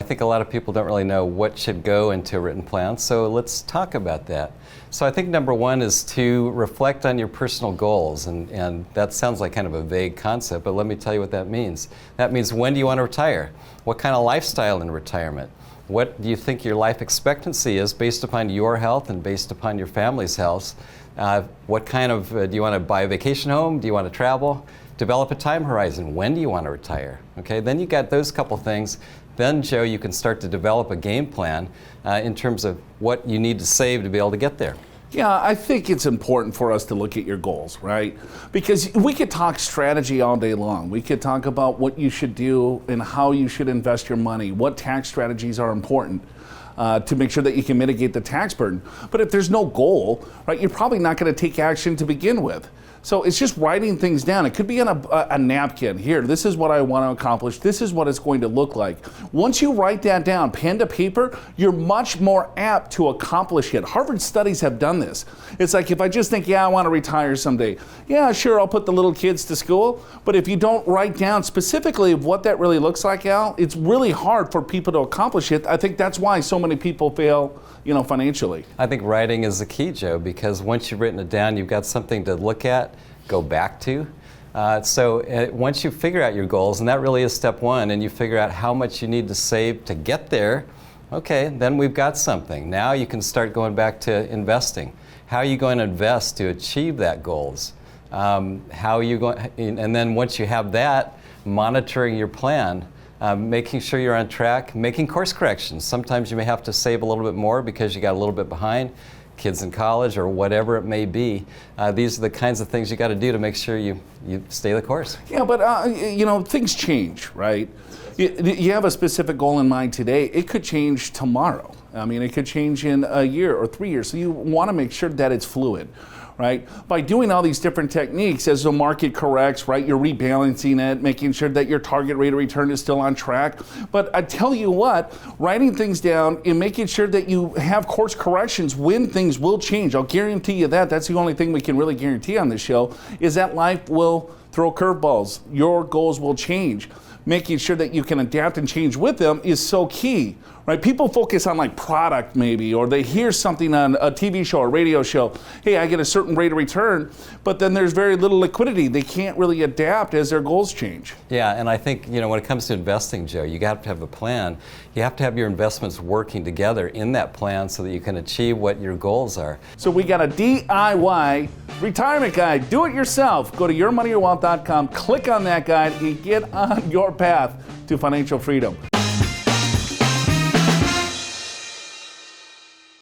think a lot of people don't really know what should go into a written plan, so let's talk about that. So I think number one is to reflect on your personal goals, and that sounds like kind of a vague concept, but let me tell you what that means. That means, when do you want to retire? What kind of lifestyle in retirement? What do you think your life expectancy is based upon your health and based upon your family's health? What kind of, do you want to buy a vacation home? Do you want to travel? Develop a time horizon. When do you want to retire? Okay, then you got those couple things. Then, Joe, you can start to develop a game plan in terms of what you need to save to be able to get there. Yeah, I think it's important for us to look at your goals, right? Because we could talk strategy all day long. We could talk about what you should do and how you should invest your money, what tax strategies are important to make sure that you can mitigate the tax burden. But if there's no goal, right, you're probably not going to take action to begin with. So it's just writing things down. It could be on a napkin. Here, this is what I want to accomplish. This is what it's going to look like. Once you write that down, pen to paper, you're much more apt to accomplish it. Harvard studies have done this. It's like, if I just think, yeah, I want to retire someday. Yeah, sure, I'll put the little kids to school. But if you don't write down specifically what that really looks like, Al, it's really hard for people to accomplish it. I think that's why so many people fail, financially. I think writing is the key, Joe, because once you've written it down, you've got something to look at, go back to. Once you figure out your goals, and that really is step one, and you figure out how much you need to save to get there, okay, then we've got something. Now you can start going back to investing. How are you going to invest to achieve that goals? How are you going, and then once you have that, monitoring your plan, making sure you're on track, making course corrections. Sometimes you may have to save a little bit more because you got a little bit behind, kids in college or whatever it may be. These are the kinds of things you got to do to make sure you stay the course. Yeah, but things change, right? You have a specific goal in mind today. It could change tomorrow. I mean, it could change in a year or 3 years. So you want to make sure that it's fluid, right? By doing all these different techniques, as the market corrects, right, you're rebalancing it, making sure that your target rate of return is still on track. But I tell you what, writing things down and making sure that you have course corrections when things will change. I'll guarantee you that. That's the only thing we can really guarantee on this show, is that life will throw curveballs. Your goals will change. Making sure that you can adapt and change with them is so key, right? People focus on like product maybe, or they hear something on a TV show or radio show. Hey, I get a certain rate of return, but then there's very little liquidity. They can't really adapt as their goals change. Yeah, and I think, when it comes to investing, Joe, you got to have a plan. You have to have your investments working together in that plan so that you can achieve what your goals are. So we got a DIY retirement guide. Do it yourself. Go to yourmoneyyourwealth.com, click on that guide, and get on your path to financial freedom.